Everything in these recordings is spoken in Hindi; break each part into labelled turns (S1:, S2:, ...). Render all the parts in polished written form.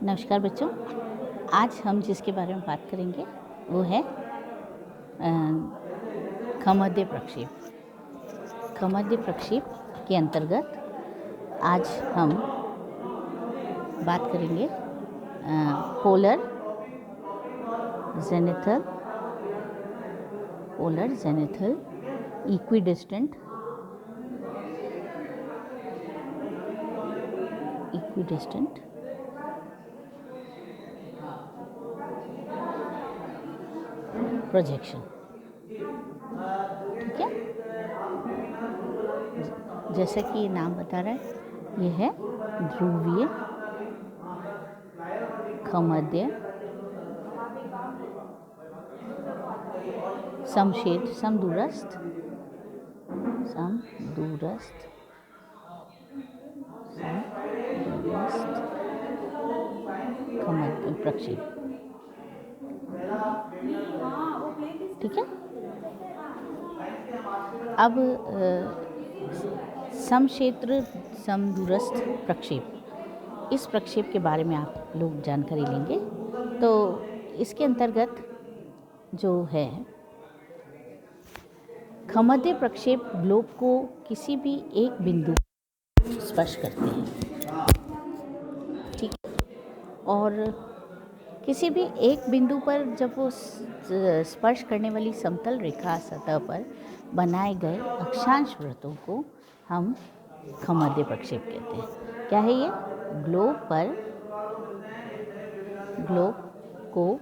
S1: नमस्कार बच्चों, आज हम जिसके बारे में बात करेंगे वो है खमध्य प्रक्षेप। खमध्य प्रक्षेप के अंतर्गत आज हम बात करेंगे पोलर जेनिथल इक्विडिस्टेंट प्रोजेक्शन। ठीक है, जैसा कि ये नाम बता रहा है, ये है ध्रुवीय खमध्य समदूरस्थ खमध्य प्रक्षेप। ठीक है, अब समक्षेत्र समदूरस्थ प्रक्षेप, इस प्रक्षेप के बारे में आप लोग जानकारी लेंगे। तो इसके अंतर्गत जो है खमध्य प्रक्षेप ग्लोब को किसी भी एक बिंदु स्पर्श करते हैं। ठीक है, और किसी भी एक बिंदु पर जब वो स्पर्श करने वाली समतल रेखा सतह पर बनाए गए अक्षांश वृत्तों को हम खमध्य प्रक्षेप कहते हैं। क्या है ये? ग्लोब को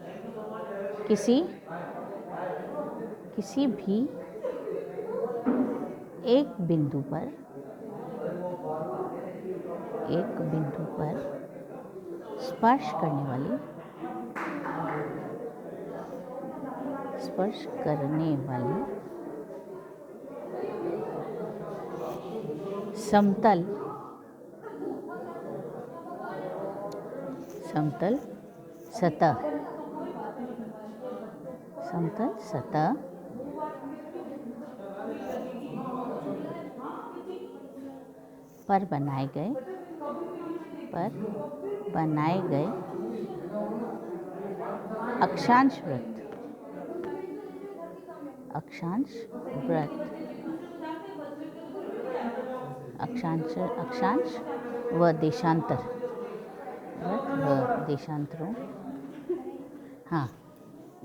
S1: किसी भी एक बिंदु पर स्पर्श करने वाली समतल सतह पर बनाए गए अक्षांश व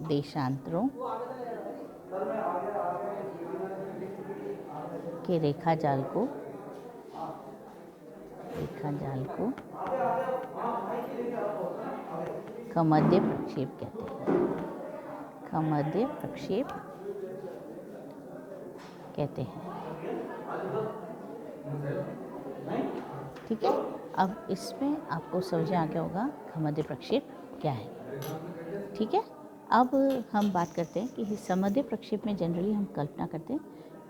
S1: देशांतरों के रेखाजाल को खमध्य प्रक्षेप कहते हैं। ठीक है, अब इसमें आपको समझ आ गया होगा खमध्य प्रक्षेप क्या है। ठीक है, अब हम बात करते हैं कि समध्य प्रक्षेप में जनरली हम कल्पना करते हैं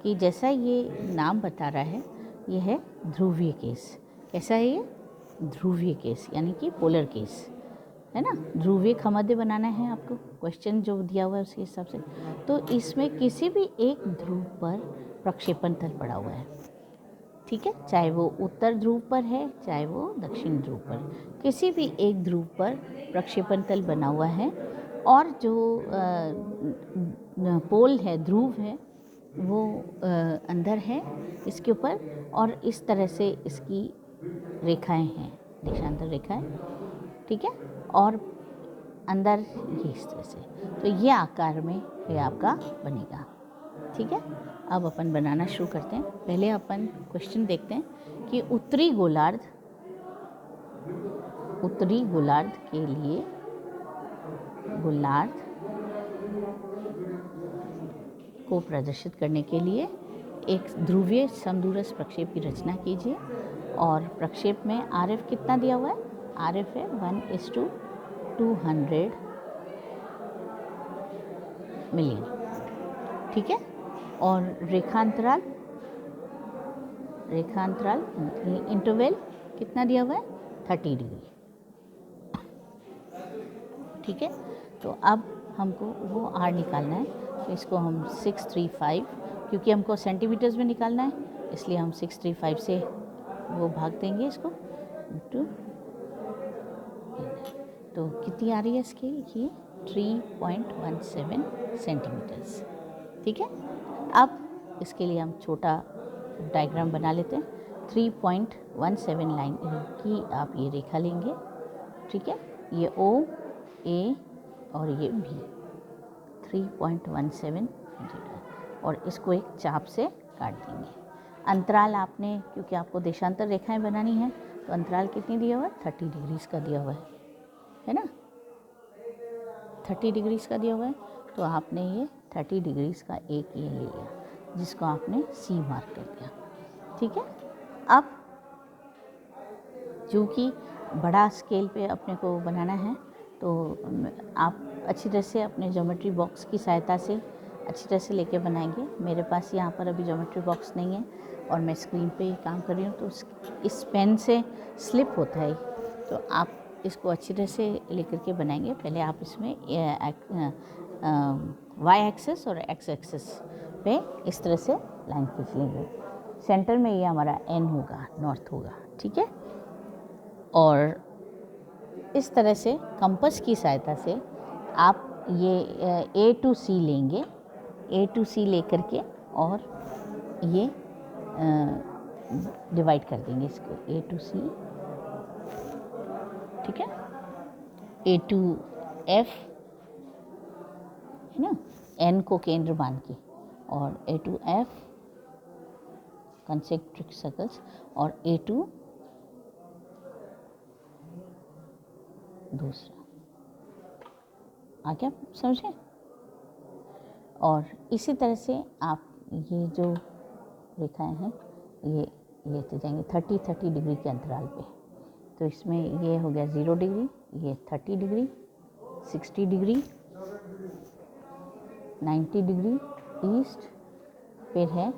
S1: कि जैसा ये नाम बता रहा है, ये है ध्रुवीय केस। कैसा है ये? ध्रुवीय केस, यानी कि पोलर केस, है ना। ध्रुवीय खमध्य बनाना है आपको, क्वेश्चन जो दिया हुआ है उसके हिसाब से। तो इसमें किसी भी एक ध्रुव पर प्रक्षेपण तल पड़ा हुआ है। ठीक है, चाहे वो उत्तर ध्रुव पर है, चाहे वो दक्षिण ध्रुव पर, किसी भी एक ध्रुव पर प्रक्षेपण तल बना हुआ है। और जो पोल है, ध्रुव है, वो अंदर है इसके ऊपर, और इस तरह से इसकी रेखाएं हैं, देशांतर रेखाएं। ठीक है, और अंदर ये इस तरह से, तो ये आकार में ये आपका बनेगा। ठीक है, अब अपन बनाना शुरू करते हैं। पहले अपन क्वेश्चन देखते हैं कि उत्तरी गोलार्ध के लिए गोलार्ध को प्रदर्शित करने के लिए एक ध्रुवीय समदूरस्थ प्रक्षेप की रचना कीजिए। और प्रक्षेप में RF कितना दिया हुआ है? RF है 1:200 मिलियन। ठीक है, और रेखांतराल इंटरवल कितना दिया हुआ है? 30 डिग्री। ठीक है, तो अब हमको वो R निकालना है। तो इसको हम 635, क्योंकि हमको सेंटीमीटर्स में निकालना है, इसलिए हम 635 से वो भाग देंगे इसको, तो कितनी आ रही है स्केल? ये 3.17 सेंटीमीटर्स। ठीक है, अब इसके लिए हम छोटा डायग्राम बना लेते हैं। 3.17 लाइन की आप ये रेखा लेंगे। ठीक है, ये O, A और ये B, 3.17 सेंटीमीटर, और इसको एक चाप से काट देंगे। अंतराल आपने, क्योंकि आपको देशांतर रेखाएं बनानी है, तो अंतराल कितनी दिया हुआ है? 30 डिग्रीज का दिया हुआ है ना, 30 डिग्रीज का दिया हुआ है। तो आपने ये 30 डिग्रीज का एक ये ले लिया, जिसको आपने C मार्क कर दिया। ठीक है, अब चूँकि बड़ा स्केल पे अपने को बनाना है, तो आप अच्छी तरह से अपने ज्योमेट्री बॉक्स की सहायता से अच्छी तरह से लेके बनाएंगे। मेरे पास यहाँ पर अभी ज्योमेट्री बॉक्स नहीं है और मैं स्क्रीन पे ही काम कर रही हूँ, तो इस पेन से स्लिप होता है, तो आप इसको अच्छी तरह से लेकर के बनाएंगे। पहले आप इसमें वाई एक्सेस और एक्स एक्सेस पे इस तरह से लाइन खींच लेंगे। सेंटर में ये हमारा N होगा, नॉर्थ होगा। ठीक है, और इस तरह से कंपास की सहायता से आप ये A to C लेंगे, A to C लेकर के, और ये डिवाइड कर देंगे इसको A to C। ठीक है, A to F है ना, N को केंद्र मान के, और A to F concentric circles, और A to दूसरा। आगे आप समझें। और इसी तरह से आप ये जो रेखाएं हैं ये लेते जाएंगे 30 डिग्री के अंतराल पे। तो इसमें ये हो गया 0 डिग्री, ये 30 डिग्री, 60 डिग्री, 90 डिग्री ईस्ट, फिर है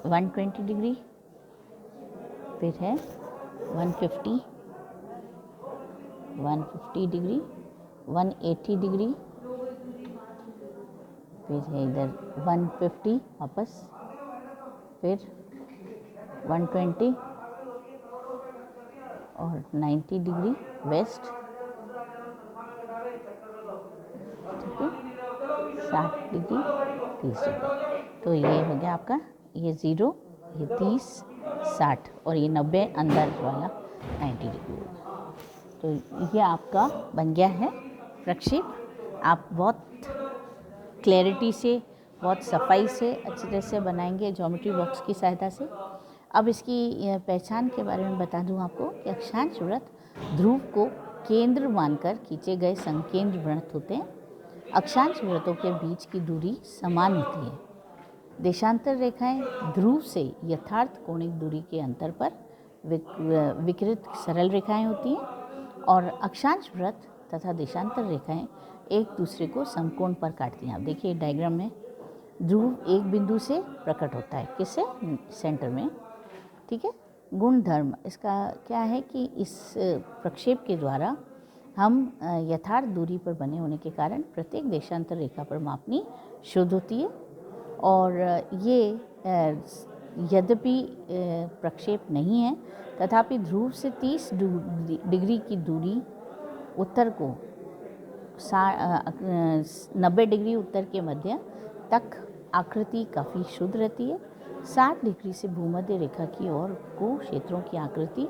S1: 120 डिग्री, फिर है 150 डिग्री, 180 डिग्री, फिर है इधर 150 वापस, फिर 120 और 90 डिग्री वेस्ट। ठीक है, 60 डिग्री, 30 डिग्री। तो ये हो गया आपका, ये 0, ये 30, 60 और ये 90 अंदर वाला 90 डिग्री होगा। तो ये आपका बन गया है प्रक्षेप। आप बहुत क्लैरिटी से, बहुत सफाई से, अच्छी तरह से बनाएंगे ज्योमेट्री बॉक्स की सहायता से। अब इसकी पहचान के बारे में बता दूं आपको कि अक्षांश व्रत ध्रुव को केंद्र मानकर खींचे गए संकेंद्र व्रत होते हैं। अक्षांश व्रतों के बीच की दूरी समान होती है। देशांतर रेखाएं ध्रुव से यथार्थ कोणिक दूरी के अंतर पर विकृत सरल रेखाएं होती हैं, और अक्षांश व्रत तथा देशांतर रेखाएं एक दूसरे को समकोण पर काटती हैं। आप देखिए डायग्राम में ध्रुव एक बिंदु से प्रकट होता है, किससे? सेंटर में। ठीक है, गुणधर्म इसका क्या है कि इस प्रक्षेप के द्वारा हम यथार्थ दूरी पर बने होने के कारण प्रत्येक देशांतर रेखा पर मापनी शुद्ध होती है। और ये यद्यपि प्रक्षेप नहीं है, तथापि ध्रुव से 30 डिग्री की दूरी उत्तर को 90 डिग्री उत्तर के मध्य तक आकृति काफ़ी शुद्ध रहती है। 60 डिग्री से भूमध्य रेखा की ओर को क्षेत्रों की आकृति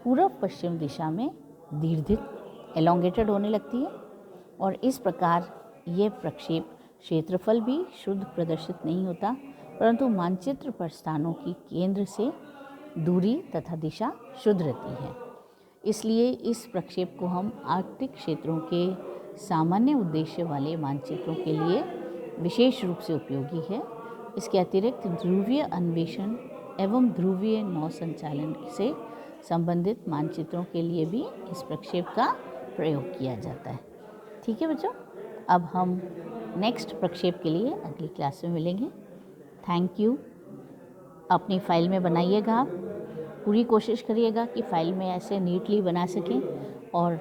S1: पूर्व पश्चिम दिशा में दीर्घित एलोंगेटेड होने लगती है, और इस प्रकार ये प्रक्षेप क्षेत्रफल भी शुद्ध प्रदर्शित नहीं होता, परंतु मानचित्र पर स्थानों की केंद्र से दूरी तथा दिशा शुद्ध रहती है। इसलिए इस प्रक्षेप को हम आर्कटिक क्षेत्रों के सामान्य उद्देश्य वाले मानचित्रों के लिए विशेष रूप से उपयोगी है। इसके अतिरिक्त ध्रुवीय अन्वेषण एवं ध्रुवीय नौ संचालन से संबंधित मानचित्रों के लिए भी इस प्रक्षेप का प्रयोग किया जाता है। ठीक है बच्चों, अब हम नेक्स्ट प्रक्षेप के लिए अगली क्लास में मिलेंगे। Thank you. अपनी फाइल में बनाइएगा, आप पूरी कोशिश करिएगा कि फाइल में ऐसे नीटली बना सकें, और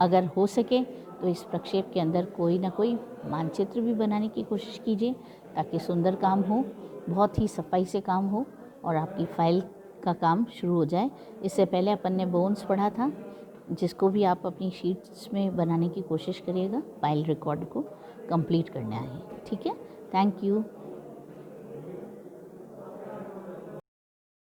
S1: अगर हो सके तो इस प्रक्षेप के अंदर कोई ना कोई मानचित्र भी बनाने की कोशिश कीजिए, ताकि सुंदर काम हो, बहुत ही सफाई से काम हो और आपकी फाइल का काम शुरू हो जाए। इससे पहले अपन ने बोन्स पढ़ा था, जिसको भी आप अपनी शीट्स में बनाने की कोशिश करिएगा, पाइल रिकॉर्ड को कंप्लीट करना है। ठीक है, थैंक यू।